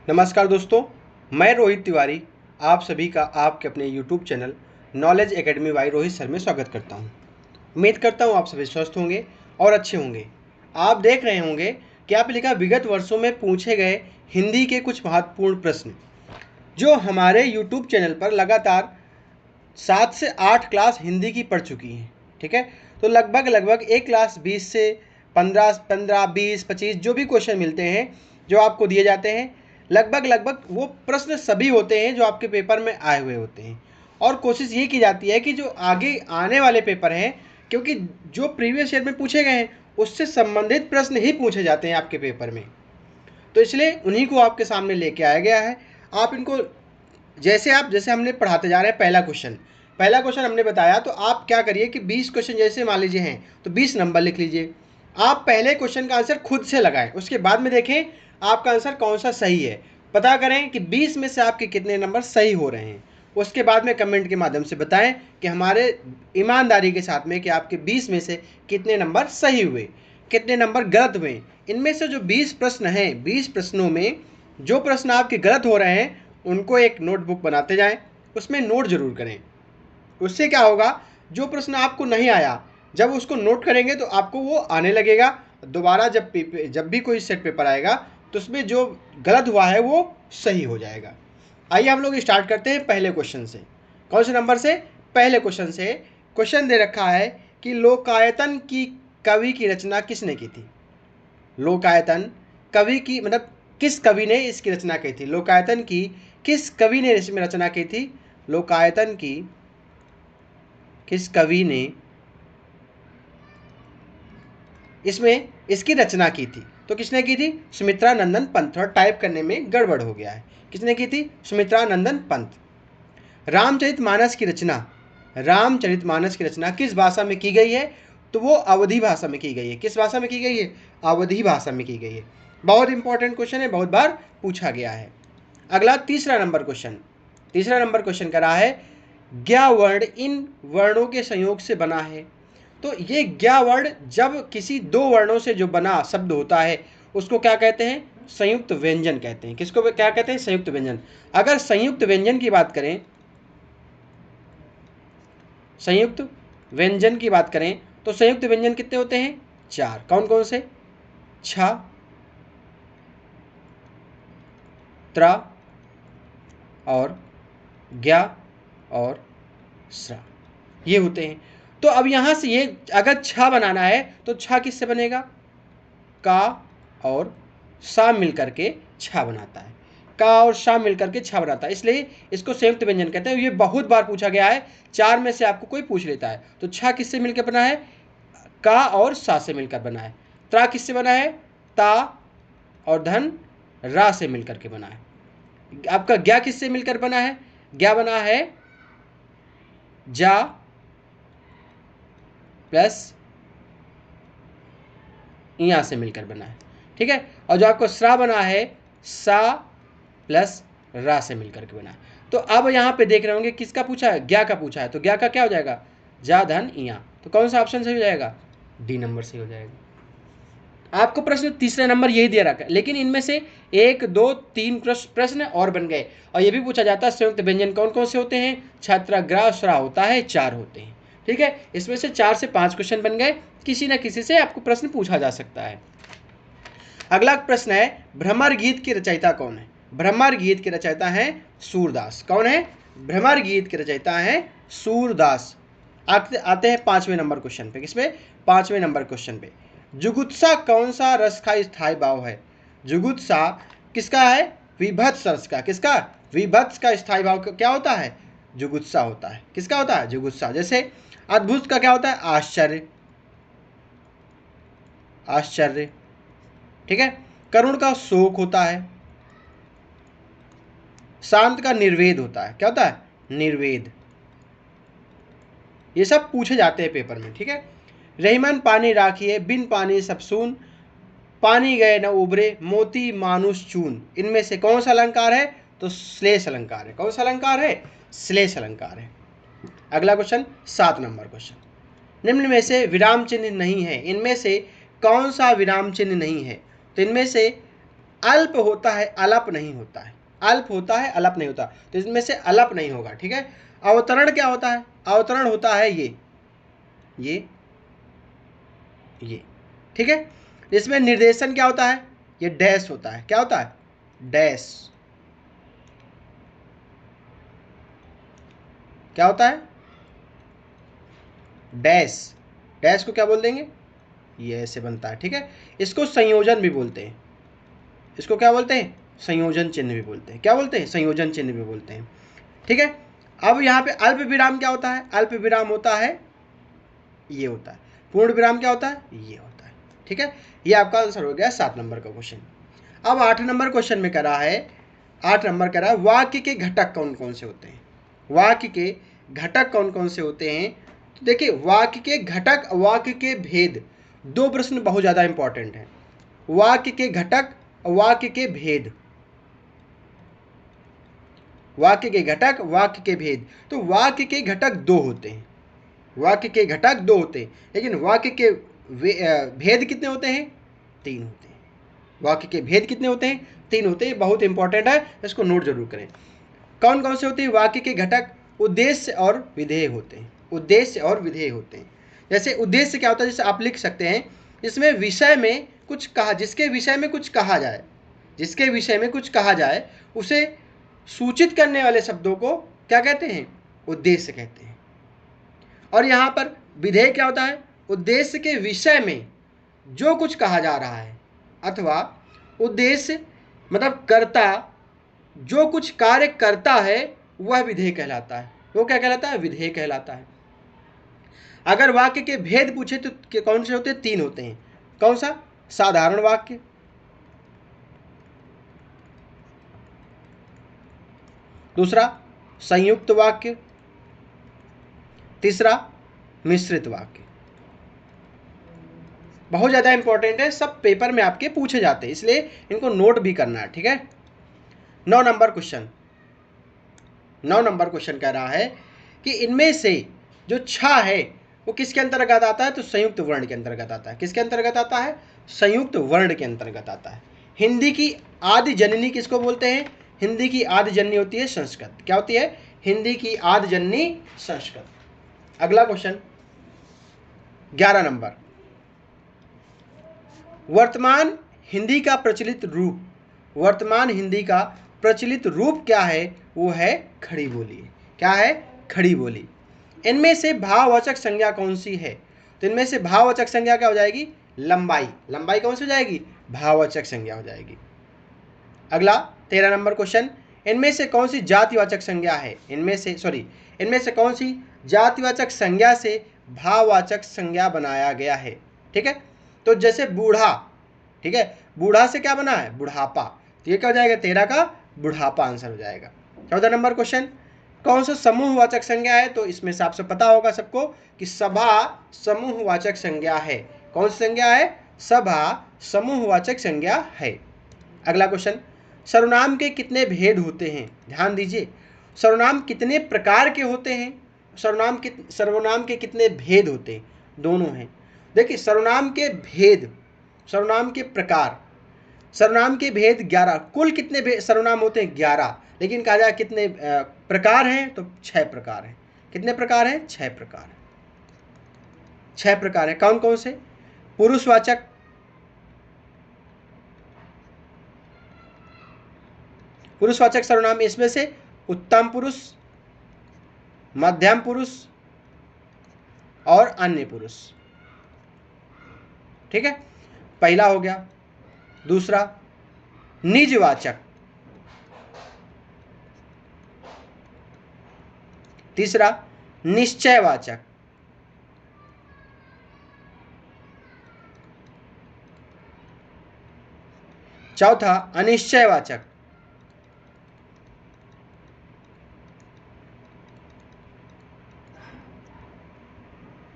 नमस्कार दोस्तों, मैं रोहित तिवारी आप सभी का आपके अपने YouTube channel knowledge academy by Rohit sir में स्वागत करता हूं। उम्मीद करता हूं आप सभी स्वस्थ होंगे और अच्छे होंगे। आप देख रहे होंगे कि आप लिखा विगत वर्षों में पूछे गए हिंदी के कुछ महत्वपूर्ण प्रश्न जो हमारे YouTube चैनल पर लगातार 7 से 8 क्लास हिंदी की पढ़ चुकी हैं। ठीक है, तो लगभग एक क्लास 20 से 15 20 25 जो भी क्वेश्चन मिलते हैं जो आपको दिए जाते हैं, लगभग वो प्रश्न सभी होते हैं जो आपके पेपर में आए हुए होते हैं। और कोशिश ये की जाती है कि जो आगे आने वाले पेपर हैं, क्योंकि जो प्रीवियस ईयर में पूछे गए हैं उससे संबंधित प्रश्न ही पूछे जाते हैं आपके पेपर में, तो इसलिए उन्हीं को आपके सामने लेके आया गया है। आप इनको जैसे हमने पढ़ाते जा रहे हैं। पहला क्वेश्चन हमने बताया, तो आप क्या करिए कि 20 क्वेश्चन जैसे मान लीजिए हैं तो 20 नंबर लिख लीजिए। आप पहले क्वेश्चन का आंसर खुद से लगाएं, उसके बाद में देखें आपका आंसर कौन सा सही है। पता करें कि 20 में से आपके कितने नंबर सही हो रहे हैं। उसके बाद में कमेंट के माध्यम से बताएं कि हमारे ईमानदारी के साथ में कि आपके 20 में से कितने नंबर सही हुए, कितने नंबर गलत हुए। इनमें से जो 20 प्रश्न हैं, 20 प्रश्नों में जो प्रश्न आपके गलत हो रहे हैं उनको एक नोटबुक बनाते जाएं, उसमें नोट जरूर करें। उससे क्या होगा, जो प्रश्न आपको नहीं आया जब उसको नोट करेंगे तो आपको वो आने लगेगा। दोबारा जब भी कोई सेट पेपर आएगा तो उसमें जो गलत हुआ है वो सही हो जाएगा। आइए हम लोग स्टार्ट करते हैं पहले क्वेश्चन से। कौन से नंबर से? पहले क्वेश्चन से। क्वेश्चन दे रखा है कि लोकायतन की कवि की रचना किसने की थी। लोकायतन कवि की मतलब किस कवि ने इसकी रचना की थी। लोकायतन की किस कवि ने इसमें रचना की थी। लोकायतन की किस कवि ने इसमें इसकी रचना की थी। तो किसने की थी? सुमित्रा नंदन पंत। थोड़ा टाइप करने में गड़बड़ हो गया है। किसने की थी? सुमित्रा नंदन पंत। रामचरितमानस की रचना, रामचरितमानस की रचना किस भाषा में की गई है? तो वो अवधी भाषा में की गई है। किस भाषा में की गई है? अवधी भाषा में की गई है। बहुत इंपॉर्टेंट क्वेश्चन है, बहुत बार पूछा गया है। अगला तीसरा नंबर क्वेश्चन कर रहा है ज्ञा वर्ण इन वर्णों के संयोग से बना है। तो ये ज्ञा वर्ण जब किसी दो वर्णों से जो बना शब्द होता है उसको क्या कहते हैं? संयुक्त व्यंजन कहते हैं। किसको क्या कहते हैं? संयुक्त व्यंजन। अगर संयुक्त व्यंजन की बात करें, संयुक्त व्यंजन की बात करें तो संयुक्त व्यंजन कितने होते हैं? 4। कौन कौन से? छ, त्र और ज्ञा और स्रा, ये होते हैं। तो अब यहां से ये अगर छ बनाना है तो छ किससे बनेगा? का और सा मिलकर के छ बनाता है। का और सा मिलकर के छ बनाता है, इसलिए इसको संयुक्त व्यंजन कहते हैं। ये बहुत बार पूछा गया है, 4 में से आपको कोई पूछ लेता है। तो छ किससे मिलकर बना है? का और सा से मिलकर बना है। त्रा किससे बना है? ता और धन रा से मिलकर के बना है। आपका ज्ञा किससे मिलकर बना है? ज्ञा बना है जा प्लस इया से मिलकर बना है। ठीक है, और जो आपको स्रा बना है सा प्लस रा से मिलकर के बना है। तो अब यहां पे देख रहे होंगे किसका पूछा है? ज्ञा का पूछा है। तो ज्ञा का क्या हो जाएगा? जा धन इया। तो कौन सा ऑप्शन सही हो जाएगा? डी नंबर सही हो जाएगा। आपको प्रश्न तीसरा नंबर यही दिया रखा है, लेकिन इनमें से 1 2 3 प्रश्न और बन गए। और ये भी पूछा जाता है संयुक्त व्यंजन कौन कौन से होते हैं? छात्रा ग्रा स्रा होता है, 4 होते हैं। ठीक है, इसमें से 4 से 5 क्वेश्चन बन गए। किसी ना किसी से आपको प्रश्न पूछा जा सकता है। अगला प्रश्न है भ्रमर गीत की रचयिता कौन है? भ्रमर गीत के रचयिता है सूरदास। कौन है? भ्रमर गीत के रचयिता है सूरदास। आते हैं 5वें नंबर क्वेश्चन पे। किसमें? 5वें नंबर क्वेश्चन पे। जुगुत्सा कौन सा रस का स्थायी भाव है? जुगुत्सा किसका है? विभत्स रस का। किसका? विभत्स का स्थायी भाव क्या होता है? जुगुत्सा होता है। किसका होता है? जुगुत्सा। जैसे अद्भुत का क्या होता है? आश्चर्य, आश्चर्य। ठीक है, करुण का शोक होता है, शांत का निर्वेद होता है। क्या होता है? निर्वेद। ये सब पूछे जाते हैं पेपर में। ठीक है, रहीमन पानी राखिए बिन पानी सब सून, पानी गए न उबरे मोती मानुष चून। इनमें से कौन सा अलंकार है? तो श्लेष अलंकार है। कौन सा अलंकार है? श्लेष अलंकार है। अगला क्वेश्चन 7 नंबर क्वेश्चन। निम्न में से विराम चिन्ह नहीं है, इनमें से कौन सा विराम चिन्ह नहीं है? तो इनमें से अल्प होता है, अलप नहीं होता है। अल्प होता है, अलप नहीं होता, तो इसमें से अलप नहीं होगा। ठीक है। अवतरण क्या होता है? अवतरण होता है ये ये। ठीक है। इसमें निर्देशन क्या होता है? ये डैश होता है। क्या होता है? डैश। क्या होता है? डैश। डैश को क्या बोल देंगे? ये ऐसे बनता है। ठीक है। इसको संयोजन भी बोलते हैं। इसको क्या बोलते हैं? संयोजन चिन्ह भी बोलते हैं। क्या बोलते हैं? संयोजन चिन्ह भी बोलते हैं। ठीक है। अब यहाँ पे अल्प विराम क्या होता है? अल्प विराम होता है ये होता है। पूर्ण विराम क्या होता है? ये होता है। ठीक है। ये आपका आंसर हो गया 7 नंबर का क्वेश्चन। अब 8 नंबर क्वेश्चन में करा है, 8 नंबर करा है, वाक्य के घटक कौन कौन से होते हैं? वाक्य के घटक कौन कौन से होते हैं? तो देखिए, वाक्य के घटक, वाक्य के भेद, दो प्रश्न बहुत ज़्यादा इंपॉर्टेंट हैं। वाक्य के घटक, वाक्य के भेद। वाक्य के घटक, वाक्य के भेद। तो वाक्य के घटक दो होते हैं। वाक्य के घटक दो होते हैं, लेकिन वाक्य के भेद कितने होते हैं? 3 होते हैं। वाक्य के भेद कितने होते हैं? 3 होते हैं। बहुत इंपॉर्टेंट है, इसको नोट जरूर करें। कौन कौन से होते हैं वाक्य के घटक? उद्देश्य और विधेय होते हैं। उद्देश्य और विधेय होते हैं। जैसे उद्देश्य क्या होता है? जैसे आप लिख सकते हैं, इसमें विषय में कुछ कहा, जिसके विषय में कुछ कहा जाए, जिसके विषय में कुछ कहा जाए, उसे सूचित करने वाले शब्दों को क्या कहते हैं? उद्देश्य कहते हैं। और यहां पर विधेय क्या होता है? उद्देश्य के विषय में जो कुछ कहा जा रहा है, अथवा उद्देश्य मतलब कर्ता जो कुछ कार्य करता है, वह विधेय कहलाता है। वो क्या कहलाता है? विधेय कहलाता है। अगर वाक्य के भेद पूछे तो कौन से होते हैं? 3 होते हैं। कौन सा? साधारण वाक्य, दूसरा संयुक्त वाक्य, तीसरा मिश्रित वाक्य। बहुत ज्यादा इंपॉर्टेंट है, सब पेपर में आपके पूछे जाते हैं, इसलिए इनको नोट भी करना है। ठीक है। 9 नंबर क्वेश्चन, 9 नंबर क्वेश्चन कह रहा है कि इनमें से जो छा है वो किसके अंतर्गत आता है? तो संयुक्त वर्ण के अंतर्गत आता है। किसके अंतर्गत आता है? संयुक्त वर्ण के अंतर्गत आता है। हिंदी की आदि जननी किसको बोलते हैं? हिंदी की आदि जननी होती है संस्कृत। क्या होती है? हिंदी की आदि जननी संस्कृत। अगला क्वेश्चन 11 नंबर, वर्तमान हिंदी का प्रचलित रूप, वर्तमान हिंदी का प्रचलित रूप क्या है? वो है खड़ी बोली। क्या है? खड़ी बोली। इनमें से भाववाचक संज्ञा कौन सी है? तो इनमें से भाववाचक संज्ञा क्या हो जाएगी? लंबाई। लंबाई कौन सी हो जाएगी? भाववाचक संज्ञा हो जाएगी। अगला 13 नंबर क्वेश्चन, इनमें से कौन सी जातिवाचक संज्ञा है? इनमें से कौन सी जातिवाचक संज्ञा से भाववाचक संज्ञा बनाया गया है? ठीक है। तो जैसे बूढ़ा, ठीक है, बूढ़ा से क्या बना है? बुढ़ापा। तो ये क्या हो जाएगा? 13 का बुढ़ापा आंसर हो जाएगा। 14 नंबर क्वेश्चन, कौन सा समूहवाचक संज्ञा है? तो इसमें से आपसे पता होगा सबको कि सभा समूहवाचक संज्ञा है। कौन सी संज्ञा है? सभा समूहवाचक संज्ञा है। अगला क्वेश्चन, सर्वनाम के कितने भेद होते हैं? ध्यान दीजिए, सर्वनाम कितने प्रकार के होते हैं? सर्वनाम के कितने भेद होते हैं? दोनों हैं। देखिए, सर्वनाम के भेद, सर्वनाम के प्रकार, सर्वनाम के भेद 11। कुल कितने सर्वनाम होते हैं? 11। लेकिन कहा जाए कितने प्रकार हैं? तो 6 प्रकार हैं। कितने प्रकार हैं? 6 प्रकार। 6 प्रकार हैं। कौन कौन से? पुरुषवाचक, पुरुषवाचक सर्वनाम, इसमें से उत्तम पुरुष, मध्यम पुरुष और अन्य पुरुष। ठीक है, पहला हो गया। दूसरा निजवाचक, तीसरा निश्चयवाचक, चौथा अनिश्चयवाचक,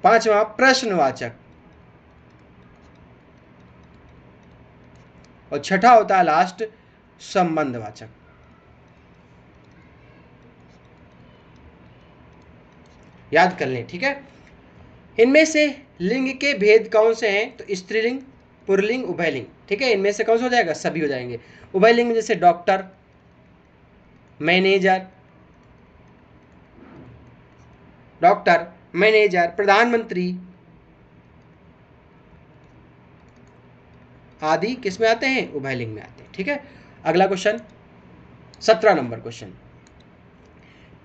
पांचवा प्रश्नवाचक और छठा होता है लास्ट संबंधवाचक। याद कर लें। ठीक है। इनमें से लिंग के भेद कौन से हैं? तो स्त्रीलिंग, पुल्लिंग, उभयलिंग। ठीक है, इनमें से कौन सा हो जाएगा? सभी हो जाएंगे। उभयलिंग में जैसे डॉक्टर, मैनेजर, डॉक्टर, मैनेजर, प्रधानमंत्री आदि किस में आते हैं? उभयलिंग में आते हैं। ठीक है, अगला क्वेश्चन 17 नंबर क्वेश्चन,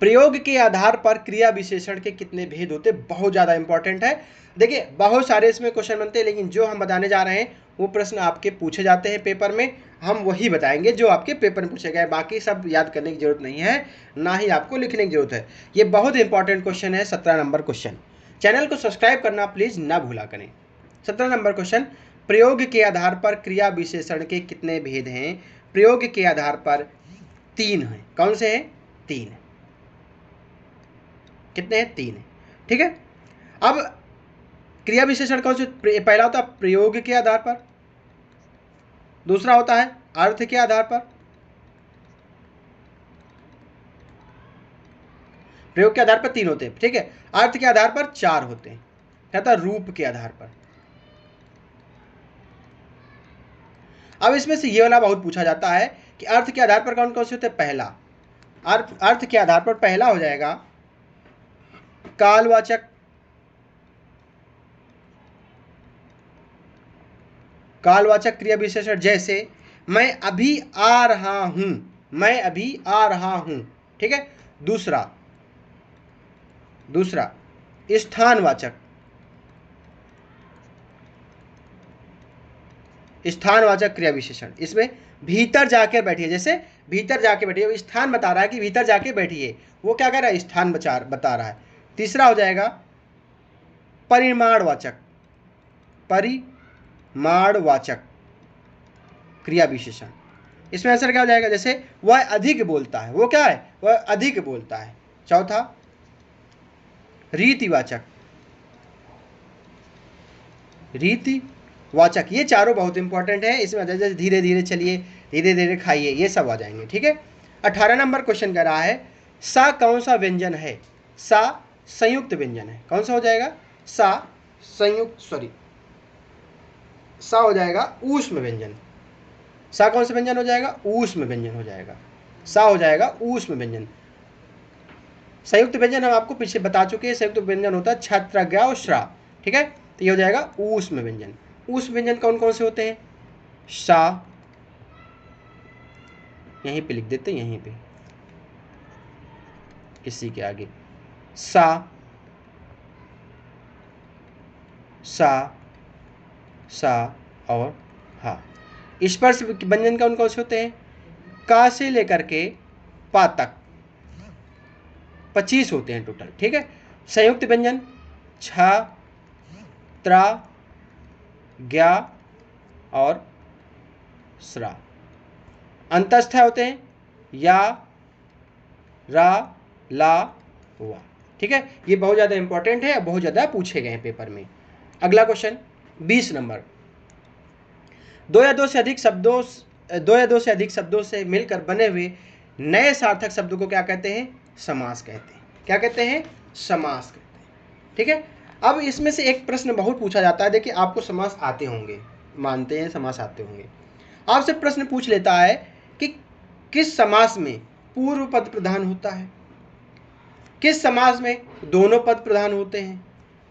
प्रयोग के आधार पर क्रिया विशेषण के कितने भेद होते हैं? बहुत ज्यादा इंपॉर्टेंट है। देखिए बहुत सारे इसमें क्वेश्चन बनते हैं, लेकिन जो हम बताने जा रहे हैं वो प्रश्न आपके पूछे जाते हैं पेपर में, हम वही बताएंगे जो आपके पेपर में पूछे गए, बाकी सब याद करने की जरूरत नहीं है, ना ही आपको लिखने की जरूरत है। ये बहुत इंपॉर्टेंट क्वेश्चन है 17 नंबर क्वेश्चन। चैनल को सब्सक्राइब करना प्लीज ना भूला करें। 17 नंबर क्वेश्चन, प्रयोग के आधार पर क्रिया विशेषण के कितने भेद हैं? प्रयोग के आधार पर 3 हैं। कौन से हैं? 3 है। कितने हैं? 3 है। ठीक है, अब क्रिया विशेषण कौन से? पहला होता है प्रयोग के आधार पर, दूसरा होता है अर्थ के आधार पर, प्रयोग के आधार पर 3 होते हैं। ठीक है, अर्थ के आधार पर 4 होते हैं, कहता रूप के आधार पर। अब इसमें से ये वाला बहुत पूछा जाता है कि अर्थ के आधार पर कौन कौन से होते हैं? पहला अर्थ के आधार पर पहला हो जाएगा कालवाचक, कालवाचक क्रिया विशेषण, जैसे मैं अभी आ रहा हूं, मैं अभी आ रहा हूं। ठीक है, दूसरा स्थानवाचक, स्थानवाचक क्रिया विशेषण, इसमें भीतर जाकर बैठिए, जैसे भीतर जाके बैठिए, स्थान बता रहा है कि भीतर जाके बैठिए, वो क्या कर रहा है? स्थान बता रहा है। तीसरा हो जाएगा परिमाणवाचक, परिमाणवाचक क्रिया विशेषण, इसमें आंसर क्या हो जाएगा? जैसे वह अधिक बोलता है, वो क्या है? वह अधिक बोलता है। चौथा रीतिवाचक, रीतिवाचक, ये चारों बहुत इंपॉर्टेंट है, इसमें जैसे धीरे धीरे चलिए, धीरे धीरे खाइए, ये सब आ जाएंगे। ठीक है, 18 नंबर क्वेश्चन कह रहा है सा कौन सा व्यंजन है? सा संयुक्त व्यंजन है। कौन सा हो जाएगा? सा संयुक्त, सा हो जाएगा ऊष्म व्यंजन। सा कौन सा व्यंजन हो जाएगा? ऊष्म व्यंजन हो जाएगा। सा हो जाएगा ऊष्म व्यंजन। संयुक्त व्यंजन हम आपको पीछे बता चुके हैं, संयुक्त व्यंजन होता है छत्र, ज्ञ और श्रा। ठीक है, तो ये हो जाएगा ऊष्म व्यंजन। ऊष्म व्यंजन कौन कौन से होते हैं? सा, यहीं पे लिख देते हैं, यहीं पे इसी के आगे, सा, सा, सा और हा। स्पर्श व्यंजन कौन कौन से होते हैं? का से लेकर के पा तक 25 होते हैं टोटल। ठीक है, संयुक्त व्यंजन छ, त्रा, ज्ञा और स्रा। अंतस्थ होते हैं या, रा, ला, वा। ठीक है, ये बहुत ज्यादा इंपॉर्टेंट है, बहुत ज्यादा पूछे गए हैं पेपर में। अगला क्वेश्चन 20 नंबर, दो या दो से अधिक शब्दों से मिलकर बने हुए नए सार्थक शब्दों को क्या कहते हैं? समास कहते हैं। क्या कहते हैं? समास कहते हैं। ठीक है, अब इसमें से एक प्रश्न बहुत पूछा जाता है, देखिए आपको समास आते होंगे, मानते हैं समास आते होंगे, आपसे प्रश्न पूछ लेता है कि किस समास में पूर्व पद प्रधान होता है, किस समास में दोनों पद प्रधान होते हैं,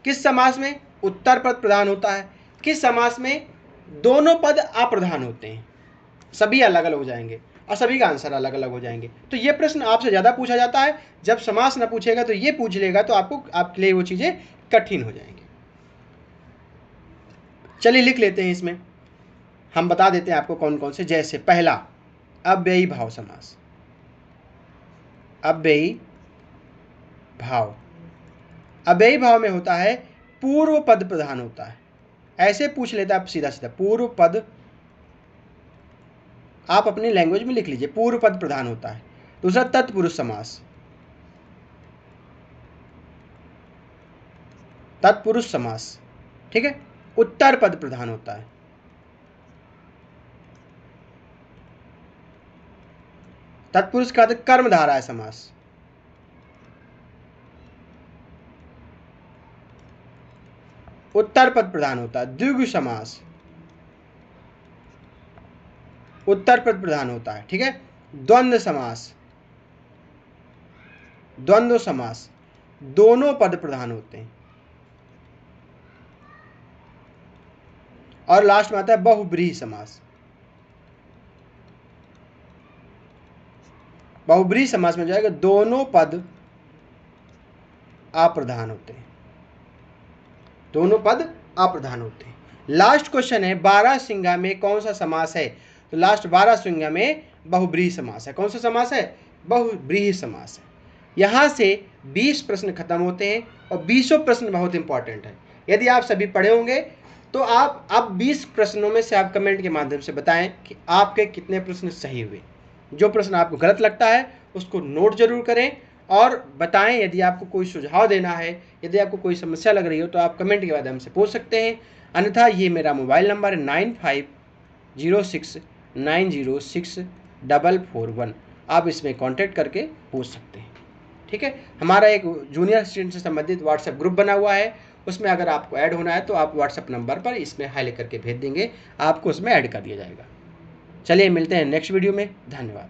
किस समास में उत्तर पद प्रधान होता है, किस समास में दोनों पद अप्रधान होते हैं। सभी अलग अलग हो जाएंगे और सभी का आंसर अलग अलग हो जाएंगे। तो ये प्रश्न आपसे ज्यादा पूछा जाता है, जब समास ना पूछेगा तो ये पूछ लेगा, तो आपके लिए वो चीजें कठिन हो जाएंगी। चलिए लिख लेते हैं, इसमें हम बता देते हैं आपको कौन कौन से। जैसे पहला अव्ययी भाव समास, अव्ययी भाव, अव्ययी भाव में होता है पूर्व पद प्रधान होता है। ऐसे पूछ लेता है सीधा सीधा, पूर्व पद, आप अपनी लैंग्वेज में लिख लीजिए, पूर्व पद प्रधान होता है। दूसरा तत्पुरुष समास, तत्पुरुष समास। ठीक है, उत्तर पद प्रधान होता है। तत्पुरुष का कर्मधारय है समास। उत्तर पद प्रधान होता है। द्विगु समास, उत्तर पद प्रधान होता है। ठीक है। द्वंद्व समास, द्वंद्व समास दोनों पद प्रधान होते हैं। और लास्ट में आता है बहुब्रीहि समास। बहुब्रीहि समास में जाएगा दोनों पद अप्रधान होते हैं, दोनों पद अप्रधान होते हैं। लास्ट क्वेश्चन है बारहसिंगा में कौन सा समास है? तो लास्ट बारहसिंगा में बहुब्रीहि समास है। कौन सा समास है? बहुब्रीहि समास है। यहां से 20 प्रश्न खत्म होते हैं और 20 प्रश्न बहुत इंपॉर्टेंट है। यदि आप सभी पढ़े होंगे तो आप अब 20 प्रश्नों में से आप कमेंट के माध्यम से बताएं कि आपके कितने प्रश्न सही हुए। जो प्रश्न आपको गलत लगता है उसको नोट जरूर करें और बताएं। यदि आपको कोई सुझाव देना है, यदि आपको कोई समस्या लग रही हो तो आप कमेंट के माध्यम से पूछ सकते हैं। अन्यथा ये मेरा मोबाइल नंबर है 9506906441। आप इसमें कांटेक्ट करके पूछ सकते हैं। ठीक है। हमारा एक जूनियर स्टूडेंट से संबंधित व्हाट्सएप ग्रुप बना हुआ है, उसमें अगर आपको ऐड होना है तो आप व्हाट्सएप नंबर पर इसमें हाई लिख करके भेज देंगे, आपको उसमें ऐड कर दिया जाएगा। चलिए मिलते हैं नेक्स्ट वीडियो में। धन्यवाद।